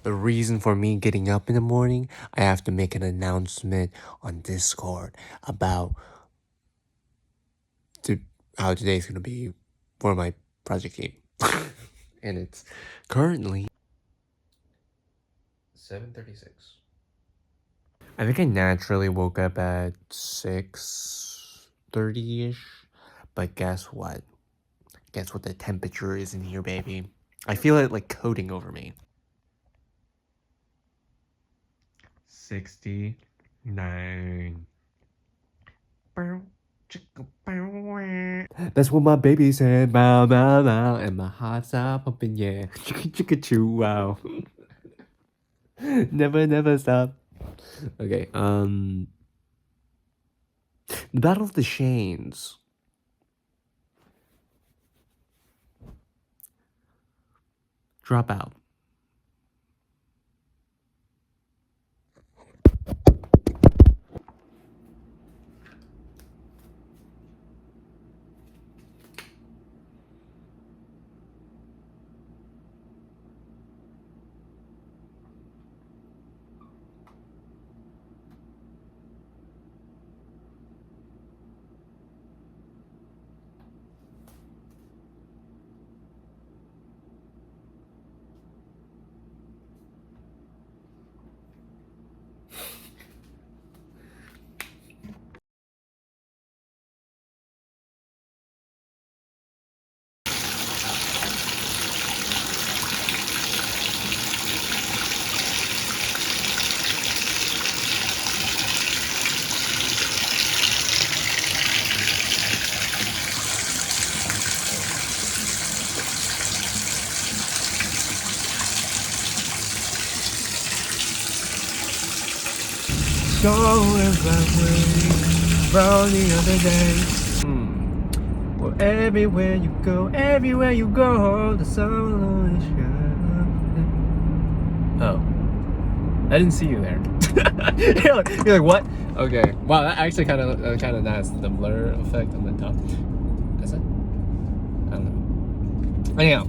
the reason for me getting up in the morning, I have to make an announcement on Discord about to, how today's gonna be for my project game. And it's currently 7:36. I think I naturally woke up at 6:30ish, but guess what? Guess what the temperature is in here, baby? I feel it like coating over me. 69. That's what my baby said. Bow, bow, bow. And my heart's out pumping, yeah. Chicka, chicka, choo, wow. Never stop. Okay, the Battle of the Shanes. Drop out. Going that way from the other day. Well, everywhere you go, the sun will shine. Oh, I didn't see you there. you're like, what? Okay. Wow, that actually kind of nice. The blur effect on the top. Is it? I don't know. Anyhow.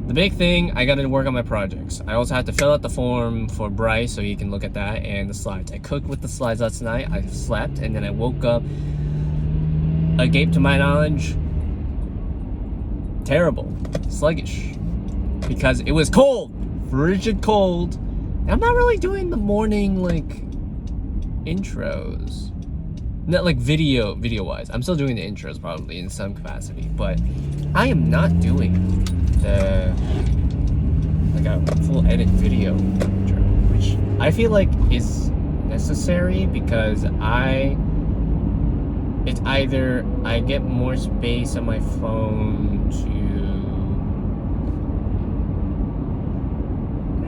The big thing, I gotta work on my projects. I also had to fill out the form for Bryce so he can look at that and the slides. I cooked with the slides last night, I slept, and then I woke up, agape to my knowledge, terrible, sluggish, because it was cold, frigid cold. And I'm not really doing the morning, like, intros. Not like video-wise. I'm still doing the intros probably in some capacity, but I am not doing like a full edit video, which I feel like is necessary because it's either I get more space on my phone to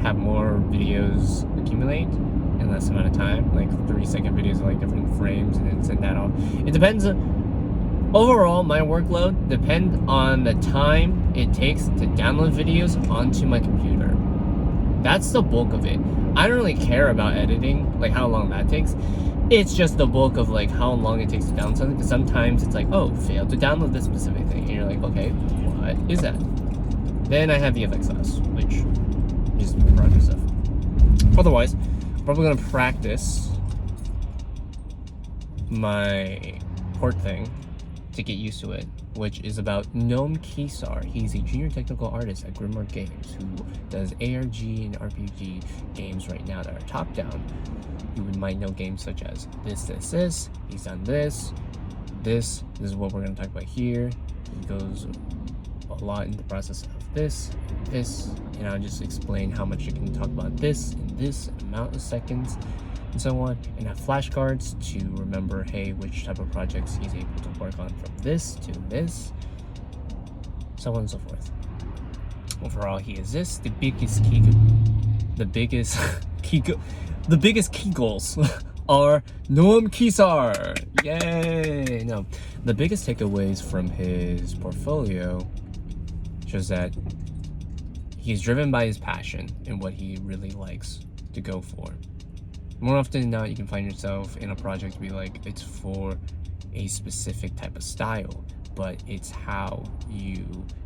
have more videos accumulate in less amount of time, like 3-second videos, like different frames, and then send that off. It depends. Overall, my workload depends on the time it takes to download videos onto my computer. That's the bulk of it. I don't really care about editing, like how long that takes. It's just the bulk of like how long it takes to download something, because sometimes it's like, oh, failed to download this specific thing, and you're like, okay, what is that? Then I have VFX class, which is project stuff. Otherwise, I'm probably gonna practice my port thing to get used to it, which is about Noam Kesar. He's a junior technical artist at Grimmark Games who does ARG and RPG games right now that are top-down. You might know games such as this. He's done this. This is what we're going to talk about here. He goes a lot in the process of this, and I'll just explain how much you can talk about this in this amount of seconds, and so on, and have flashcards to remember, hey, which type of projects he's able to work on from this to this, so on and so forth. Overall, he is the biggest key goals are Noam Kesar. Yay! No, the biggest takeaways from his portfolio shows that he's driven by his passion and what he really likes to go for. More often than not, you can find yourself in a project to be like, it's for a specific type of style, but it's how you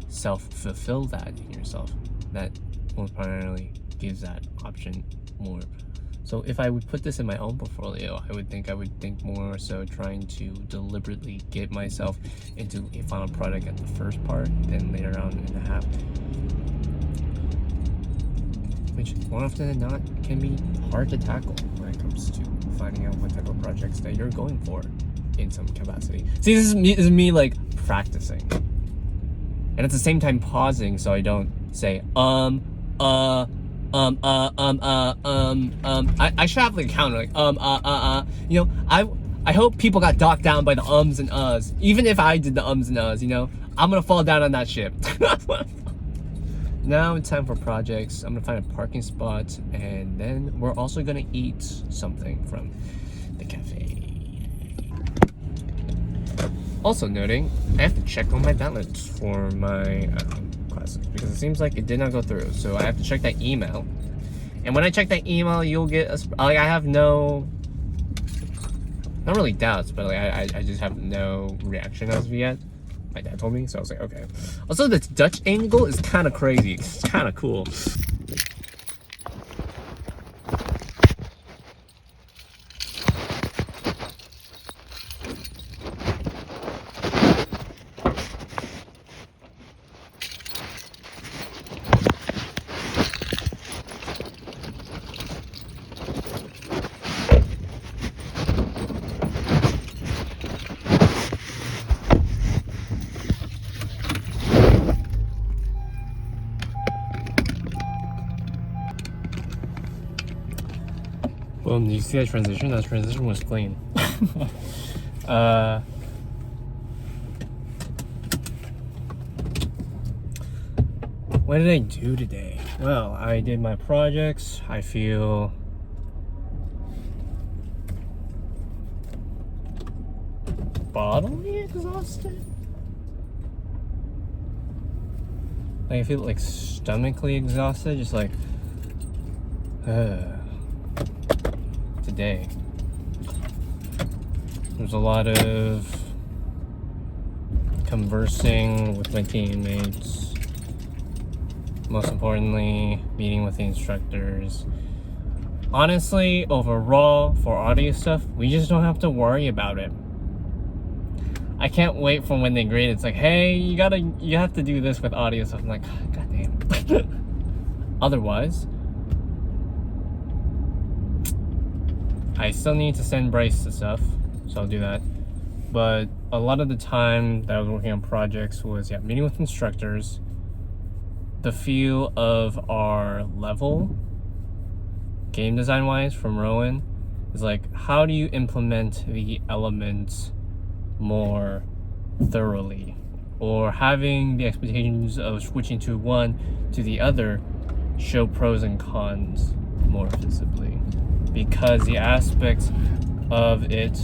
self-fulfill that in yourself that most primarily gives that option more. So if I would put this in my own portfolio, I would think more so trying to deliberately get myself into a final product at the first part, then later on in the half, which more often than not can be hard to tackle when it comes to finding out what type of projects that you're going for in some capacity. See, this is me like practicing, and at the same time pausing so I don't say I should have like a counter like you know, I hope people got docked down by the ums and uhs. Even if I did the ums and uhs, you know, I'm gonna fall down on that ship. Now it's time for projects. I'm gonna find a parking spot, and then we're also gonna eat something from the cafe. Also noting, I have to check on my balance for my classes because it seems like it did not go through. So I have to check that email, and when I check that email, you'll get like I have no, not really doubts, but like I just have no reaction as of yet. My dad told me, so I was like, okay. Also, this Dutch angle is kind of crazy. It's kind of cool. Boom, did you see that transition? That transition was clean. What did I do today? Well, I did my projects. I feel bodily exhausted. Like I feel like stomachally exhausted, just like today. There's a lot of conversing with my teammates. Most importantly, meeting with the instructors. Honestly, overall, for audio stuff, we just don't have to worry about it. I can't wait for when they grade. It's like, hey, you have to do this with audio stuff. I'm like, god damn. Otherwise, I still need to send Bryce the stuff, so I'll do that. But a lot of the time that I was working on projects was meeting with instructors. The feel of our level, game design wise, from Rowan, is like, how do you implement the elements more thoroughly, or having the expectations of switching to one to the other show pros and cons more visibly, because the aspects of it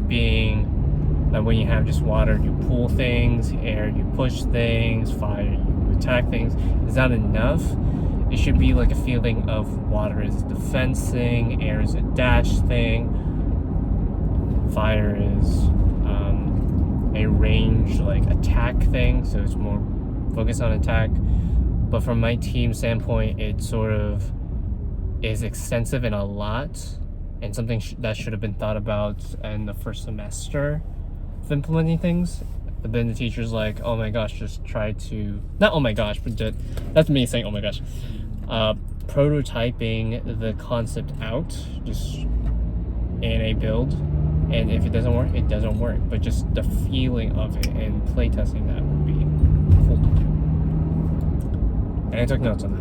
being like when you have just water, you pull things, air, you push things, fire, you attack things, is not enough. It should be like a feeling of water is a defense thing, air is a dash thing, fire is a range like attack thing, so it's more focused on attack. But from my team standpoint, it sort of is extensive and a lot, and something that should have been thought about in the first semester of implementing things. But then the teacher's like, oh my gosh, just try to, not oh my gosh, but that's me saying oh my gosh, prototyping the concept out just in a build, and if it doesn't work, it doesn't work, but just the feeling of it and playtesting that would be cool to do. And I took notes on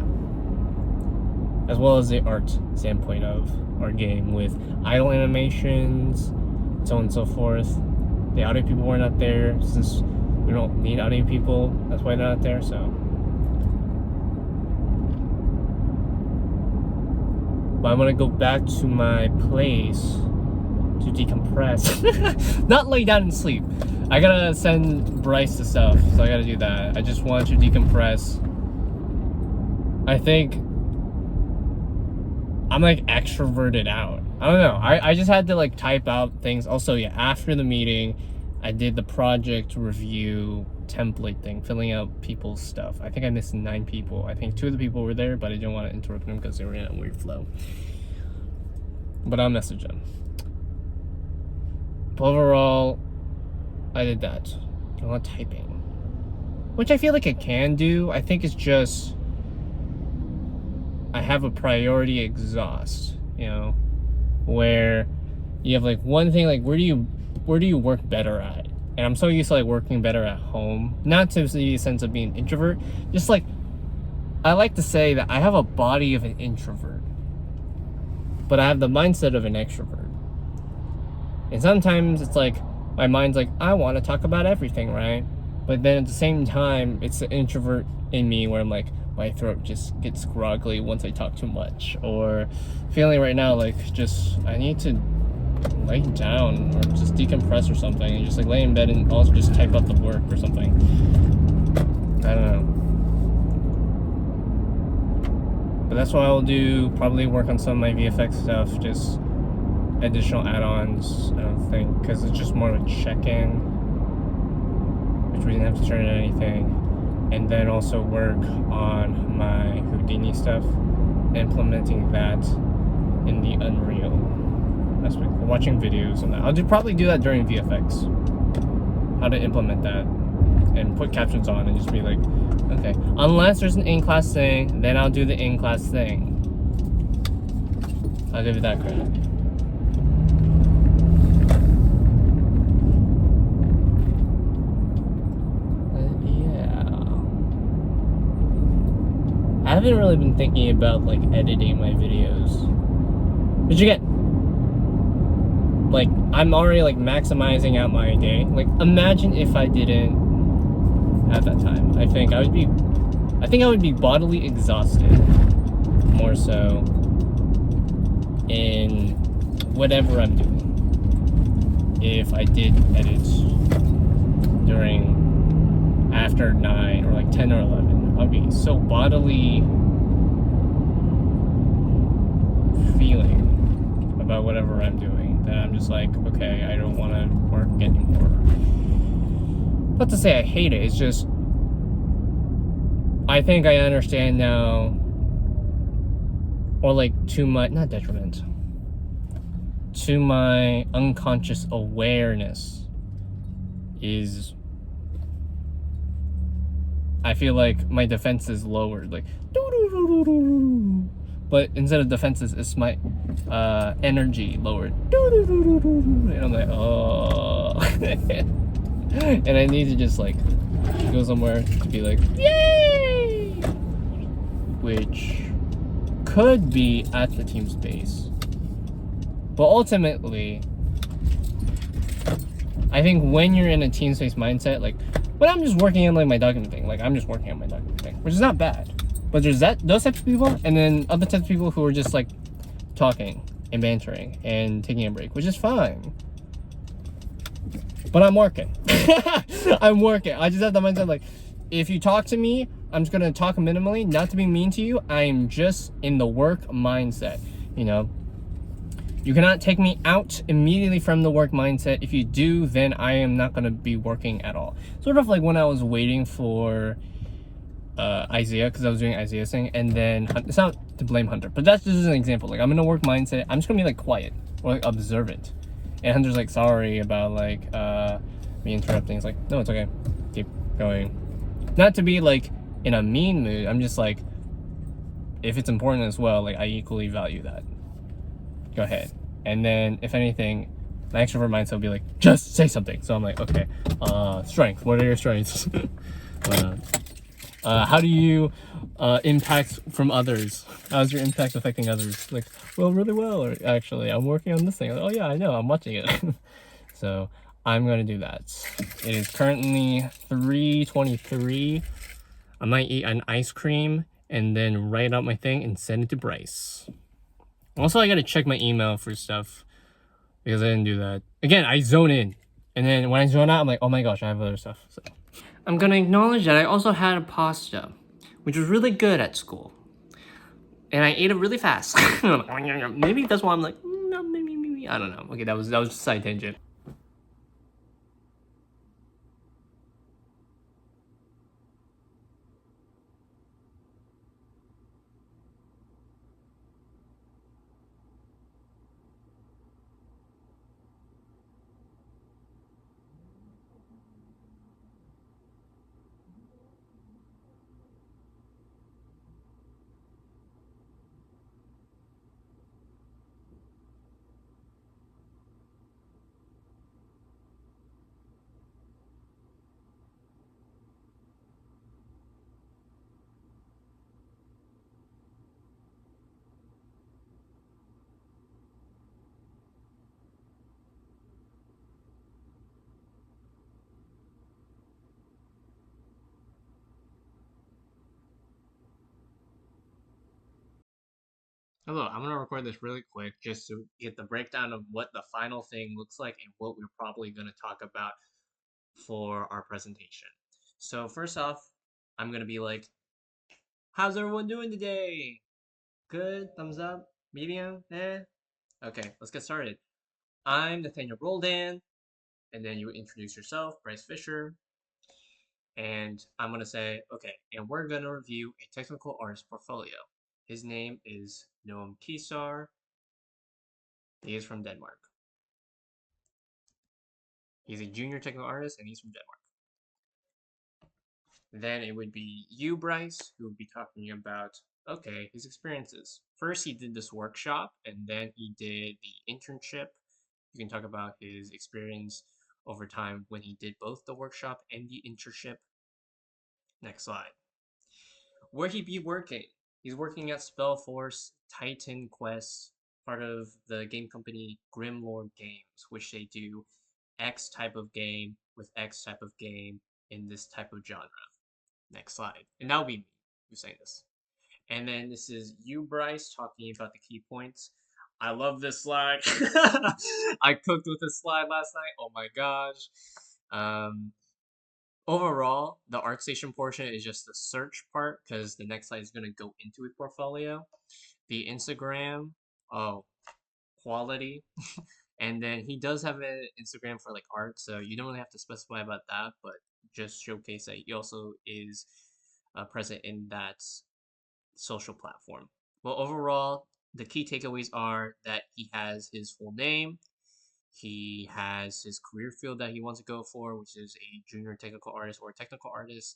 that, as well as the art standpoint of our game with idle animations, so on and so forth. The audio people were not there, since we don't need audio people, that's why they're not there. So, but I'm gonna go back to my place to decompress. Not lay down and sleep. I gotta send Bryce the stuff, so I gotta do that. I just want to decompress. I think I'm like extroverted out. I don't know. I just had to like type out things. Also, after the meeting, I did the project review template thing, filling out people's stuff. I think I missed 9 people. I think 2 of the people were there, but I didn't want to interrupt them because they were in a weird flow. But I'll message them. But overall, I did that. A lot of typing, which I feel like I can do. I think it's just I have a priority exhaust, you know, where you have like one thing, like where do you work better at? And I'm so used to like working better at home, not to the sense of being an introvert, just like I like to say that I have a body of an introvert, but I have the mindset of an extrovert. And sometimes it's like my mind's like, I want to talk about everything, right? But then at the same time, it's the introvert in me where I'm like, my throat just gets groggly once I talk too much, or feeling right now like just I need to lay down or just decompress or something, and just like lay in bed and also just type out the work or something. I don't know. But that's what I'll do. Probably work on some of my VFX stuff, just additional add-ons, I don't think, because it's just more of a check-in, which we didn't have to turn in anything. And then also work on my Houdini stuff, implementing that in the Unreal aspect. Watching videos on that. I'll probably do that during VFX. How to implement that and put captions on and just be like, okay, unless there's an in-class thing, then I'll do the in-class thing. I'll give you that credit. I haven't really been thinking about like editing my videos. But you get like I'm already like maximizing out my day. Like imagine if I didn't have that time. I think I would be bodily exhausted more so in whatever I'm doing. If I did edit during after 9 or like 10 or 11. I'll be so bodily feeling about whatever I'm doing that I'm just like, okay, I don't want to work anymore. Not to say I hate it, it's just I think I understand now, or like to my, not detriment, to my unconscious awareness is I feel like my defense is lowered, like but instead of defenses, it's my energy lowered, and I'm like, oh. And I need to just like go somewhere to be like, yay, which could be at the team space, but ultimately I think when you're in a team space mindset, like when I'm just working on like my document thing, like I'm just working on my document thing, which is not bad. But there's those types of people, and then other types of people who are just like talking and bantering and taking a break, which is fine. But I'm working. I'm working. I just have the mindset like, if you talk to me, I'm just gonna talk minimally, not to be mean to you. I'm just in the work mindset, you know. You cannot take me out immediately from the work mindset. If you do, then I am not going to be working at all. Sort of like when I was waiting for Isaiah, because I was doing Isaiah's thing, and then it's not to blame Hunter, but that's just an example. Like I'm in a work mindset. I'm just going to be like quiet or like observant. And Hunter's like, sorry about like me interrupting. It's like, no, it's okay. Keep going. Not to be like in a mean mood. I'm just like, if it's important as well, like I equally value that. Go ahead. And then if anything, my extrovert mindset will be like, just say something. So I'm like, okay, strength, what are your strengths? How do you impact from others? How's your impact affecting others? Like, well, really well, or actually I'm working on this thing. Like, oh yeah, I know, I'm watching it. So I'm gonna do that. It is currently 3:23. I might eat an ice cream and then write out my thing and send it to Bryce. Also, I gotta check my email for stuff because I didn't do that. Again, I zone in, and then when I zone out, I'm like, oh my gosh, I have other stuff. So I'm gonna acknowledge that I also had a pasta, which was really good at school, and I ate it really fast. Maybe that's why I'm like, no, maybe I don't know. Okay, that was just a side tangent. Hello, I'm gonna record this really quick just to get the breakdown of what the final thing looks like and what we're probably gonna talk about for our presentation. So first off, I'm gonna be like, how's everyone doing today? Good? Thumbs up? Medium? Eh? Okay, let's get started. I'm Nathaniel Roldan, and then you introduce yourself, Bryce Fisher, and I'm gonna say, okay, and we're gonna review a technical artist portfolio. His name is Noam Kisar. He is from Denmark. He's a junior technical artist and he's from Denmark. Then it would be you, Bryce, who would be talking about, okay, his experiences. First, he did this workshop and then he did the internship. You can talk about his experience over time when he did both the workshop and the internship. Next slide. Where he be working? He's working at Spellforce Titan Quest, part of the game company Grimlord Games, which they do X type of game with X type of game in this type of genre. Next slide. And that'll be me who's saying this. And then this is you, Bryce, talking about the key points. I love this slide. I cooked with this slide last night. Oh my gosh. Um, Overall, the ArtStation portion is just the search part because the next slide is going to go into his portfolio. The Instagram, oh, quality. And then he does have an Instagram for like art, so you don't really have to specify about that, but just showcase that he also is present in that social platform. Well, overall, the key takeaways are that he has his full name, he has his career field that he wants to go for, which is a junior technical artist or a technical artist,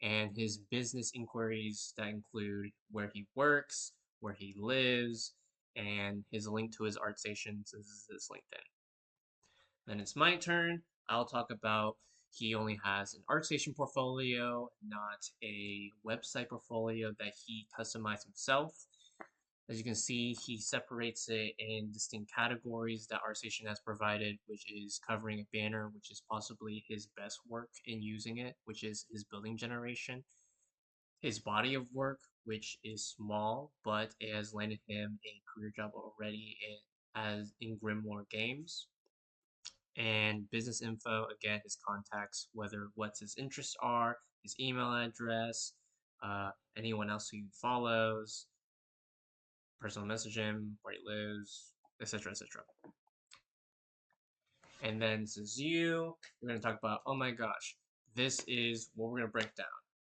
and his business inquiries that include where he works, where he lives, and his link to his ArtStation is his LinkedIn. Then it's my turn. I'll talk about he only has an ArtStation portfolio, not a website portfolio that he customized himself. As you can see, he separates it in distinct categories that ArtStation has provided, which is covering a banner, which is possibly his best work in using it, which is his building generation. His body of work, which is small, but it has landed him a career job already as in Grimoire Games. And business info, again, his contacts, whether what his interests are, his email address, anyone else who he follows, personal message him, where he lives, etc., etc. And then this is you. We're gonna talk about. Oh my gosh, this is what we're gonna break down.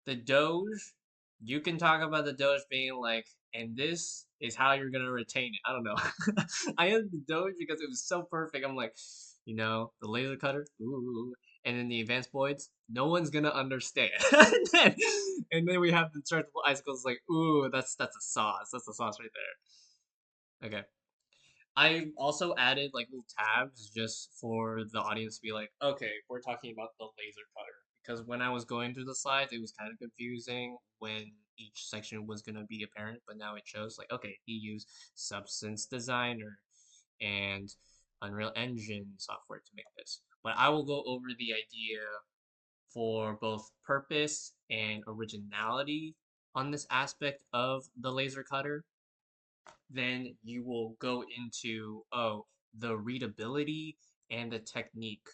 The Doge. You can talk about the Doge being like, and this is how you're gonna retain it. I don't know. I had the Doge because it was so perfect. I'm like, the laser cutter. Ooh. And then the advanced voids, no one's gonna understand. and then we have the chargeable icicles. Like, ooh, that's a sauce. That's a sauce right there. Okay. I also added like little tabs just for the audience to be like, okay, we're talking about the laser cutter. Because when I was going through the slides, it was kind of confusing when each section was going to be apparent, but now it shows like, okay, he used Substance Designer and Unreal Engine software to make this. But I will go over the idea for both purpose and originality on this aspect of the laser cutter. Then you will go into, oh, the readability and the technique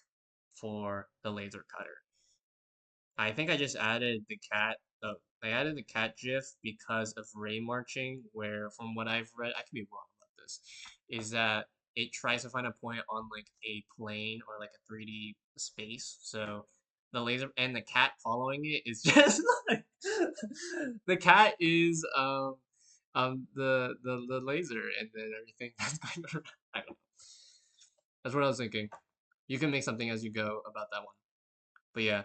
for the laser cutter. I think I just added the cat. I added the cat GIF because of Ray marching, where from what I've read, I could be wrong about this, is that it tries to find a point on like a plane or like a 3D space. So the laser and the cat following it is just like the cat is the laser and then everything that's going around. I don't know. That's what I was thinking. You can make something as you go about that one. But yeah.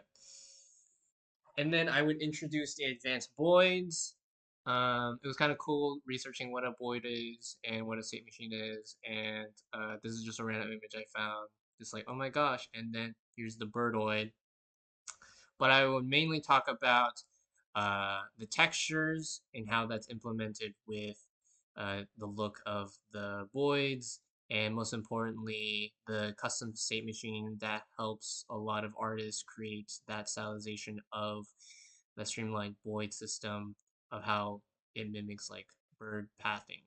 And then I would introduce the advanced voids. It was kind of cool researching what a void is and what a state machine is. And this is just a random image I found. Just like, oh my gosh. And then here's the birdoid. But I would mainly talk about the textures and how that's implemented with the look of the voids, and most importantly, the custom state machine that helps a lot of artists create that stylization of the streamlined void system of how it mimics like bird pathing.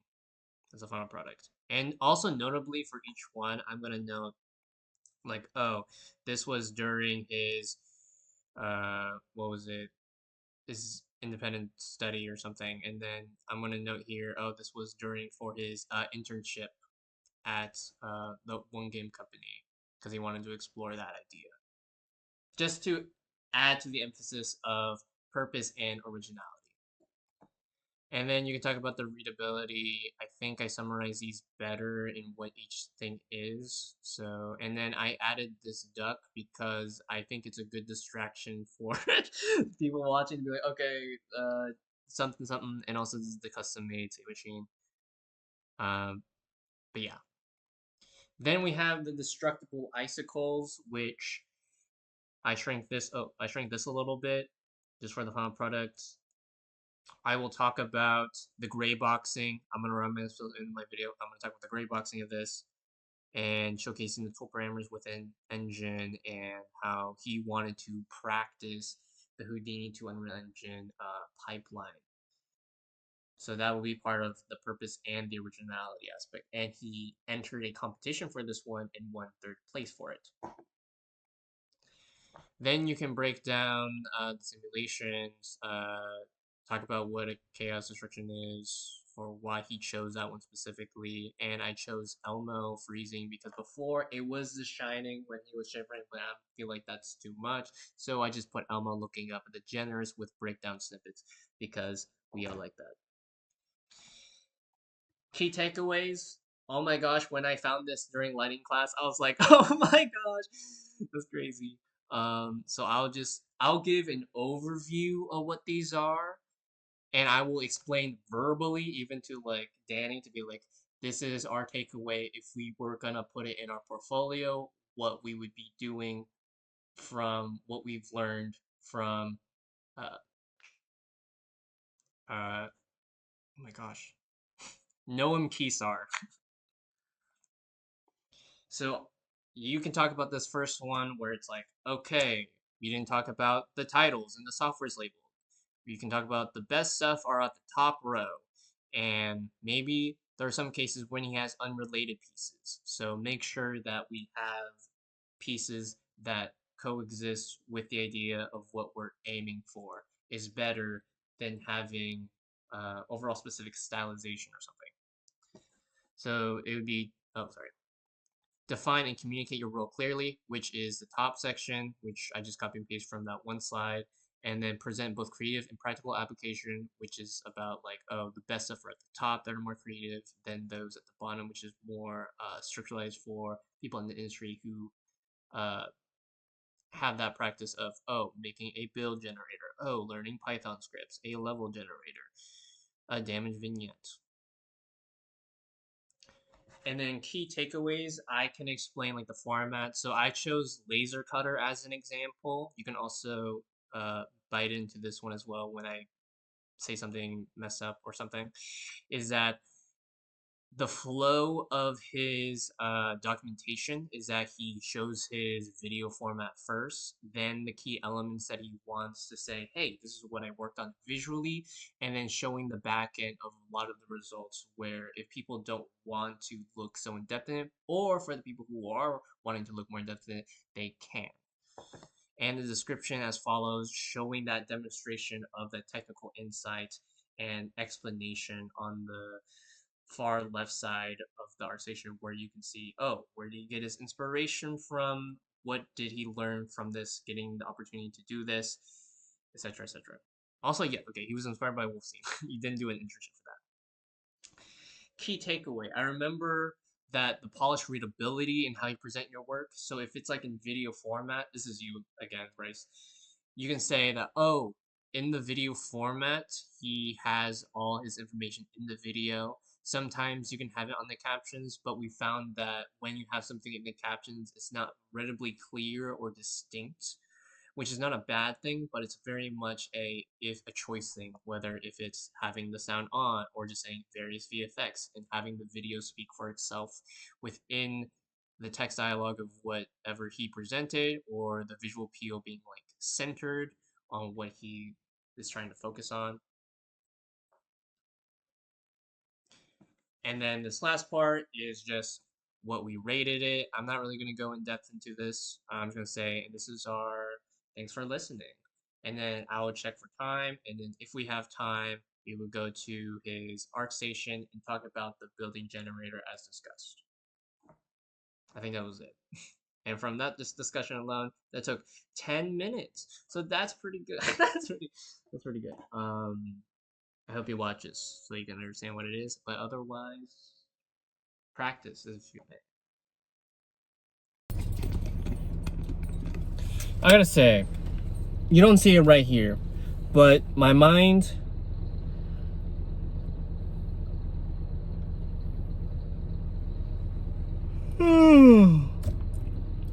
as a final product. And also notably for each one, I'm gonna note like, oh, this was during his what was it? His independent study or something. And then I'm gonna note here, oh, this was during for his internship at the one game company because he wanted to explore that idea. Just to add to the emphasis of purpose and originality. And then you can talk about the readability. I think I summarized these better in what each thing is. So, and then I added this duck because I think it's a good distraction for people watching to be like, okay, something, something, and also this is the custom made save machine. Um, but yeah. Then we have the destructible icicles, which I shrank this. Oh, I shrank this a little bit just for the final product. I will talk about the gray boxing. I'm gonna run this in my video. I'm gonna talk about the gray boxing of this and showcasing the tool parameters within Engine and how he wanted to practice the Houdini to Unreal Engine pipeline. So that will be part of the purpose and the originality aspect. And he entered a competition for this one and won third place for it. Then you can break down the simulations, talk about what a chaos destruction is, for why he chose that one specifically. And I chose Elmo freezing because before it was the Shining when he was shivering, but I feel like that's too much. So I just put Elmo looking up at the generous with breakdown snippets because we all like that. Key takeaways. Oh my gosh, when I found this during lighting class, I was like, oh my gosh, that's crazy. So I'll give an overview of what these are, and I will explain verbally even to like Danny to be like, this is our takeaway if we were gonna put it in our portfolio, what we would be doing from what we've learned from uh oh my gosh. Noam Kesar. So you can talk about this first one where it's like, okay, you didn't talk about the titles and the software's labeled. You can talk about the best stuff are at the top row. And maybe there are some cases when he has unrelated pieces. So make sure that we have pieces that coexist with the idea of what we're aiming for is better than having overall specific stylization or something. So it would be, oh, sorry. Define and communicate your role clearly, which is the top section, which I just copy and paste from that one slide, and then present both creative and practical application, which is about like, oh, the best stuff are at the top that are more creative than those at the bottom, which is more structuralized for people in the industry who uh, have that practice of, oh, making a build generator, oh, learning Python scripts, a level generator, a damage vignette. And then key takeaways, I can explain like the format. So I chose laser cutter as an example. You can also bite into this one as well when I say something messed up or something. Is that the flow of his documentation is that he shows his video format first, then the key elements that he wants to say, hey, this is what I worked on visually, and then showing the back end of a lot of the results where if people don't want to look so in depth in it, or for the people who are wanting to look more in depth in it, they can. And the description as follows, showing that demonstration of the technical insight and explanation on the far left side of the art station where you can see, oh, where did he get his inspiration from? What did he learn from this, getting the opportunity to do this, etc., etc. Also, yeah, okay, he was inspired by Wolfstein. He didn't do an internship for that. Key takeaway. I remember that the polished readability and how you present your work. So if it's like in video format, this is you again, Bryce. You can say that, oh, in the video format, he has all his information in the video. Sometimes you can have it on the captions, but we found that when you have something in the captions, it's not readily clear or distinct, which is not a bad thing, but it's very much a choice thing, whether if it's having the sound on or just saying various VFX and having the video speak for itself within the text dialogue of whatever he presented, or the visual appeal being like centered on what he is trying to focus on. And then this last part is just what we rated it. I'm not really going to go in depth into this. I'm just going to say this is our thanks for listening. And then I will check for time. And then if we have time, we will go to his ArcStation and talk about the building generator as discussed. I think that was it. And from that discussion alone, that took 10 minutes. So that's pretty good. that's pretty good. I hope you watch this so you can understand what it is. But otherwise, practice if you may. I gotta say, you don't see it right here, but my mind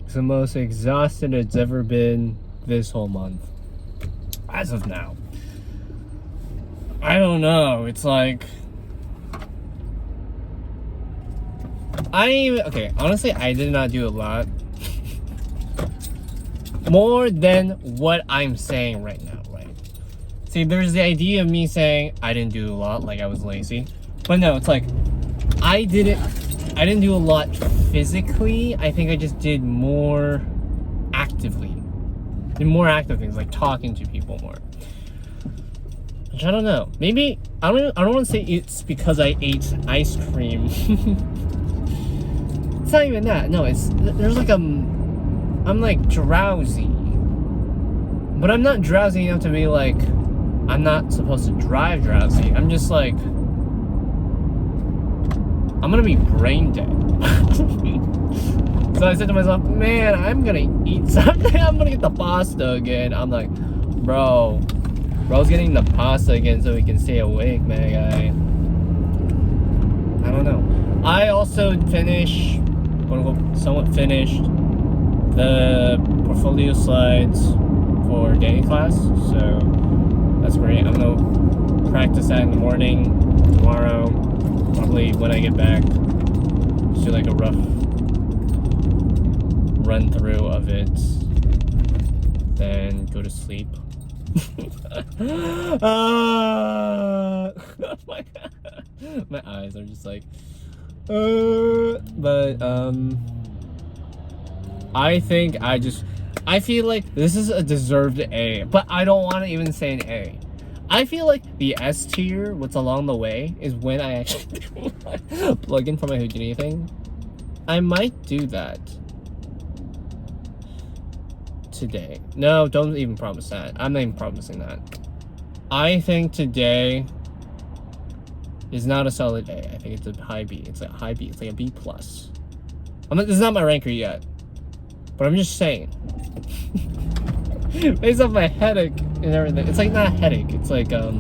it's the most exhausted it's ever been this whole month. As of now. I don't know. It's like honestly, I did not do a lot. More than what I'm saying right now, right? See, there's the idea of me saying I didn't do a lot, like I was lazy. But no, it's like I didn't do a lot physically. I think I just did more actively. Did more active things, like talking to people more. Which I don't know. Maybe I don't want to say it's because I ate ice cream. It's not even that. No, there's like I'm like drowsy. But I'm not drowsy enough to be like I'm not supposed to drive drowsy. I'm just like I'm gonna be brain dead. So I said to myself, man, I'm gonna eat something. I'm gonna get the pasta again. I'm like, bro's getting the pasta again so he can stay awake, man, guy. I don't know. I also somewhat finished the portfolio slides for Danny class, so that's great. I'm gonna practice that in the morning tomorrow. Probably when I get back, just do like a rough run through of it, then go to sleep. My eyes are just like I feel like this is a deserved A, but I don't want to even say an A. I feel like the S tier, what's along the way, is when I actually do my plugin for my Houdini thing. I might do that today. No, don't even promise that. I'm not even promising that. I think today is not a solid A. I think it's a high B. It's like a high B. It's like a B+. This is not my ranker yet, but I'm just saying. Based off my headache and everything. It's like not a headache. It's like a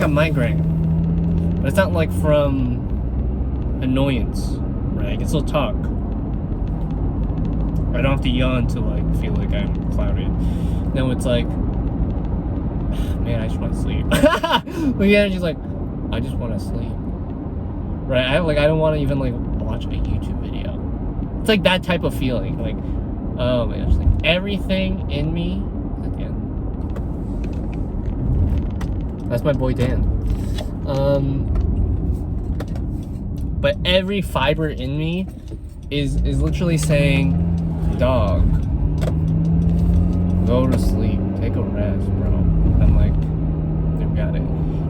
migraine. But it's not like from annoyance, right? I can still talk. I don't have to yawn to like feel like I'm clouded. No, it's like, man, I just want to sleep. Like the energy's like, I just want to sleep. Right? I don't want to even like watch a YouTube video. It's like that type of feeling. Like, oh man, just like everything in me. Again, that's my boy Dan. But every fiber in me is literally saying, dog, go to sleep, take a rest, bro. I'm like, you got it.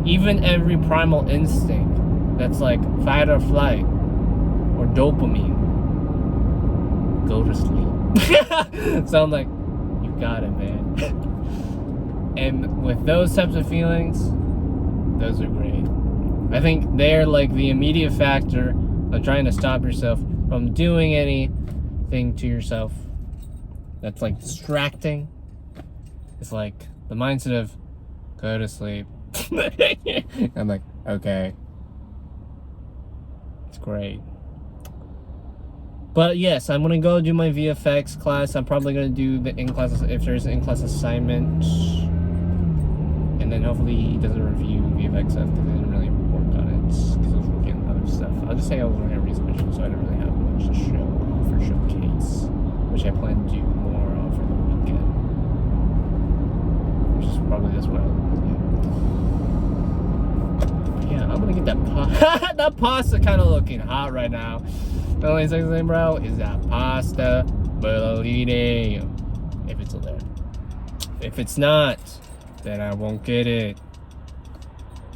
Even every primal instinct that's like fight or flight or dopamine, go to sleep. So I'm like, you got it, man. And with those types of feelings, those are great. I think they're like the immediate factor of trying to stop yourself from doing anything to yourself that's like distracting. It's like the mindset of go to sleep. I'm like, okay, it's great. But yes, I'm gonna go do my VFX class. I'm probably gonna do the in-class, if there's an in-class assignment, and then hopefully he does a review VFX stuff because I didn't really work on it because I was working on other stuff. I'll just say I was working on research, so I don't really have much to show off or showcase, which I plan to do more of for the weekend, which is probably as well. Yeah, I'm gonna get that that pasta kind of looking hot right now. The only second thing, bro, is that pasta bellini. If it's there. If it's not, then I won't get it.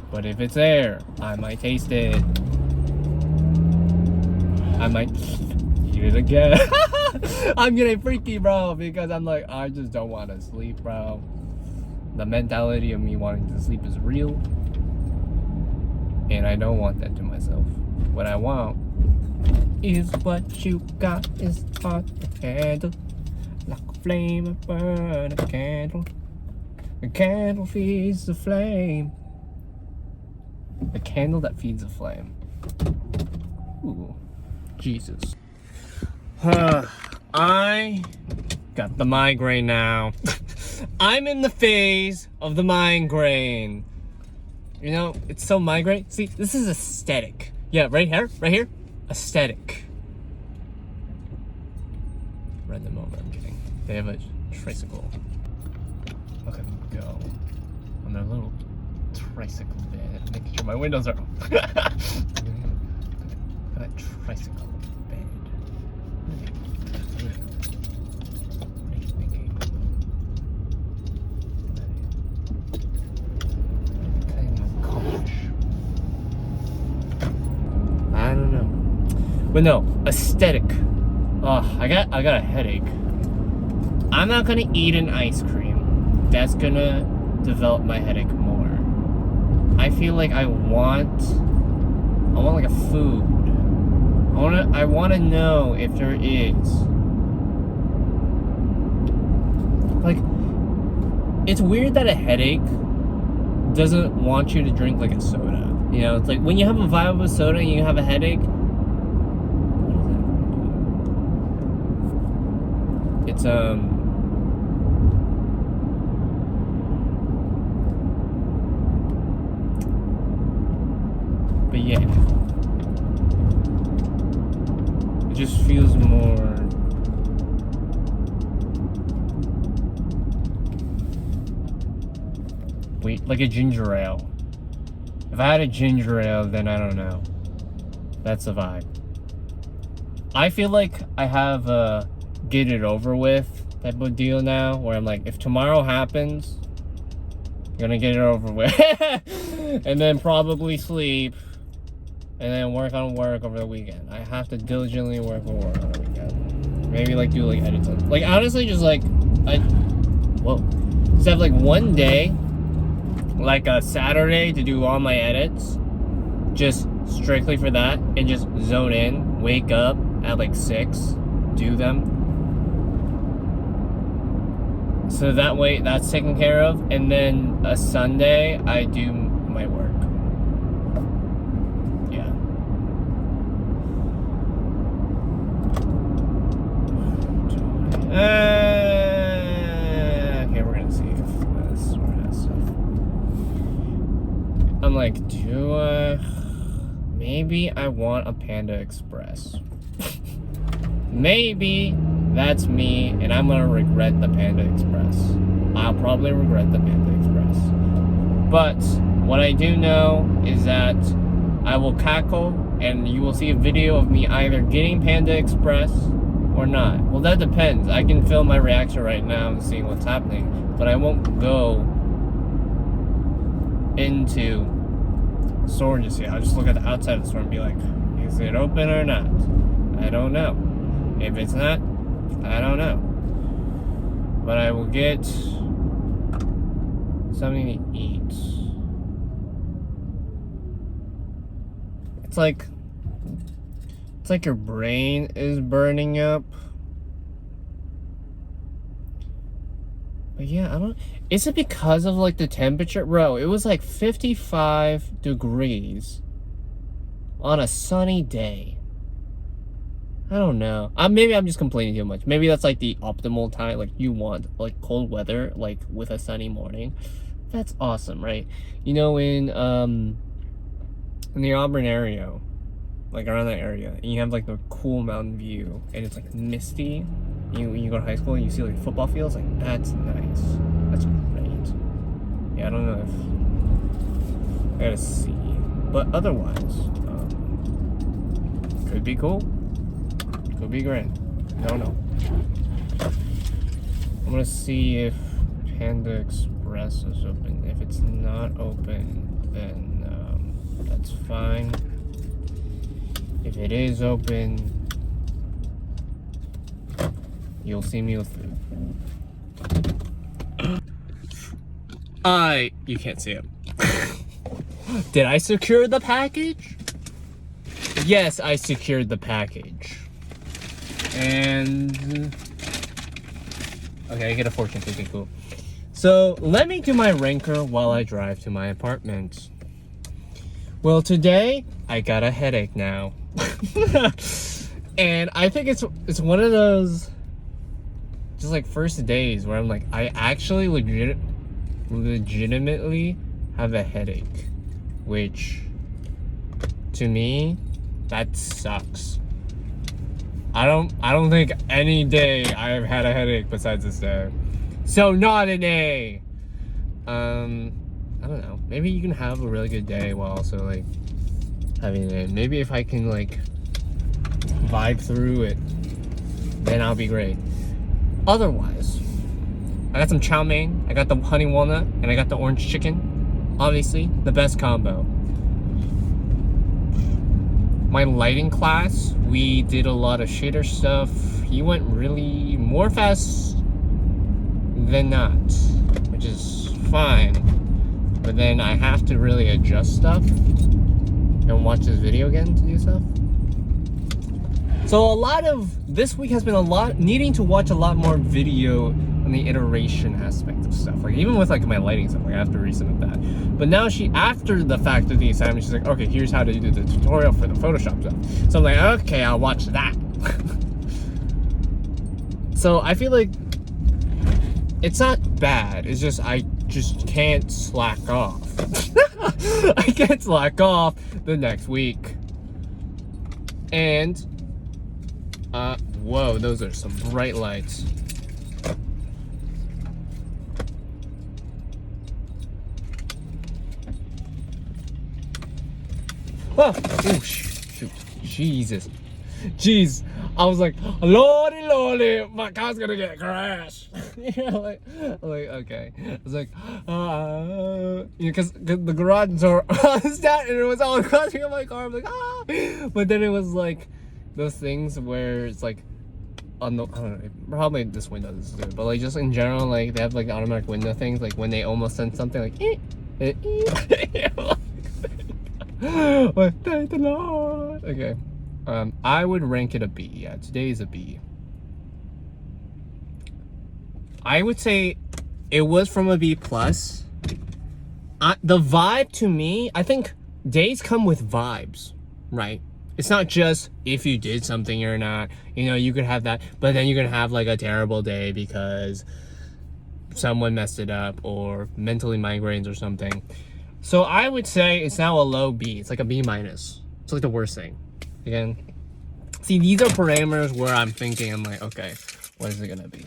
But if it's there, I might taste it. I might eat it again. I'm getting freaky, bro, because I'm like, I just don't want to sleep, bro. The mentality of me wanting to sleep is real. And I don't want that to myself. What I want is what you got is hot to handle. Like a flame, I burn a candle. The candle feeds the flame. The candle that feeds the flame. Ooh, Jesus. I got the migraine now. I'm in the phase of the migraine. You know, it's so migraine. See, this is aesthetic. Yeah, right here, aesthetic. Random moment, I'm kidding. They have a tricycle. Look at them go on their little tricycle bed. I'm making sure my windows are open. Look at that tricycle bed. What are you thinking? Kind of college. I don't know. But no, aesthetic. Oh, I got a headache. I'm not gonna eat an ice cream. That's gonna develop my headache more. I feel like I want like a food. I wanna know if there is. Like, it's weird that a headache doesn't want you to drink like a soda. You know, it's like when you have a vibe of a soda and you have a headache. It's but yeah, it just feels more like a ginger ale. If I had a ginger ale, then I don't know. That's the vibe. I feel like I have a get it over with type of deal now, where I'm like, if tomorrow happens, I'm gonna get it over with. And then probably sleep, and then work on work over the weekend. I have to diligently work on work on the weekend. Maybe like do like edits on, like honestly just like just have like one day, like a Saturday, to do all my edits, just strictly for that, and just zone in, wake up at like 6, do them. So that way, that's taken care of. And then a Sunday, I do my work. Yeah. Okay, we're gonna see if this sort of stuff. I'm like, maybe I want a Panda Express. Maybe that's me, and I'm gonna regret the Panda Express. I'll probably regret the Panda Express. But what I do know is that I will cackle, and you will see a video of me either getting Panda Express or not. Well, that depends. I can film my reaction right now and see what's happening, but I won't go into store just yet. I'll just look at the outside of the store and be like, is it open or not? I don't know. If it's not, I don't know. But I will get something to eat. It's like your brain is burning up. But yeah, I don't. Is it because of like the temperature? Bro, it was like 55 degrees on a sunny day. I don't know. Maybe I'm just complaining too much. Maybe that's like the optimal time. Like you want like cold weather, like with a sunny morning. That's awesome, right? You know, in the Auburn area, like around that area, and you have like the cool mountain view, and it's like misty. You go to high school and you see like football fields. Like that's nice. That's great. Yeah, I don't know if I gotta see. But otherwise, could be cool. Could be great. Don't know. I'm gonna see if Panda Express is open. If it's not open, then that's fine. If it is open, you'll see me with food. You can't see it. Did I secure the package? Yes, I secured the package. And okay, I get a fortune cookie, cool. So let me do my ranker while I drive to my apartment. Well, today I got a headache now. And I think it's one of those just like first days where I'm like, I actually legitimately have a headache, which to me that sucks. I don't think any day I've had a headache besides this day. So not an A. I don't know. Maybe you can have a really good day while also like having an A. Maybe if I can like vibe through it, then I'll be great. Otherwise, I got some chow mein, I got the honey walnut, and I got the orange chicken. Obviously, the best combo. My lighting class, we did a lot of shader stuff. He went really more fast than not, which is fine. But then I have to really adjust stuff and watch this video again to do stuff. So a lot of this week has been a lot needing to watch a lot more video on the iteration aspect of stuff. Like even with like my lighting stuff, like I have to resubmit that. But now after the fact of the assignment, she's like, okay, here's how to do the tutorial for the Photoshop stuff. So I'm like, okay, I'll watch that. So I feel like it's not bad. It's just I just can't slack off. I can't slack off the next week. And whoa, those are some bright lights. Oh, shoot. Jesus. Jeez. I was like, lordy, my car's gonna get crashed. You know, like, okay. I was like, because the garage door was down and it was all crashing on my car. I'm like, ah. But then it was like those things where it's like, on the, I don't know, probably this window does it, but like just in general, like they have like automatic window things, like when they almost send something like, thank the Lord. Okay. I would rank it a B. Yeah, today is a B. I would say it was from a B plus. The vibe to me, I think days come with vibes, right? It's not just if you did something or not. You know, you could have that, but then you're gonna have like a terrible day because someone messed it up or mentally migraines or something. So I would say it's now a low B. It's like a B minus. It's like the worst thing. Again, see, these are parameters where I'm thinking, I'm like, okay, what is it gonna be?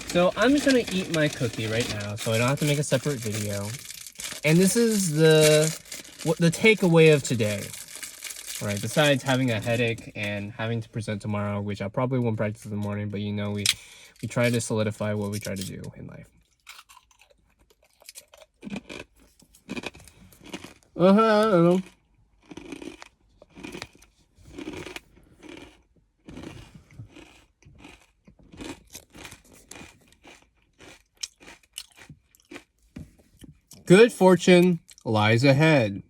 So I'm just gonna eat my cookie right now, so I don't have to make a separate video. And this is the takeaway of today. All right, besides having a headache and having to present tomorrow, which I probably won't practice in the morning, but you know, we try to solidify what we try to do in life. I don't know. Good fortune lies ahead.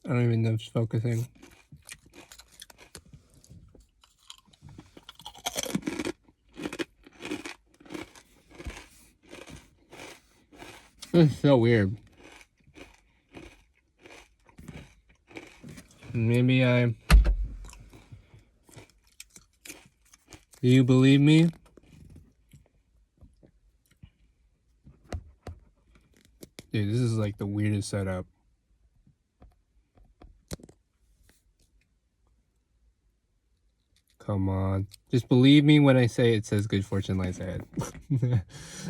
I don't even know if it's focusing. It's so weird. Maybe do you believe me? Dude, this is like the weirdest setup. Come on. Just believe me when I say it says good fortune lies ahead.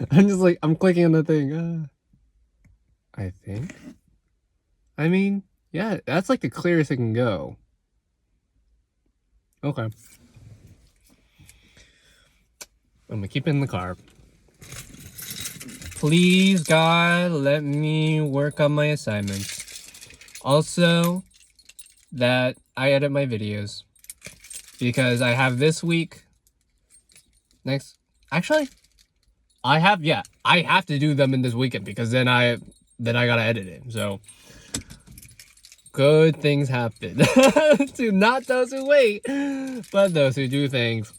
I'm just like, I'm clicking on the thing. I think. I mean, yeah, that's like the clearest it can go. Okay. I'm gonna keep it in the car. Please, God, let me work on my assignments. Also, that I edit my videos. Because I have this week. Actually, I have to do them in this weekend because then I gotta edit it. So good things happen to not those who wait, but those who do things.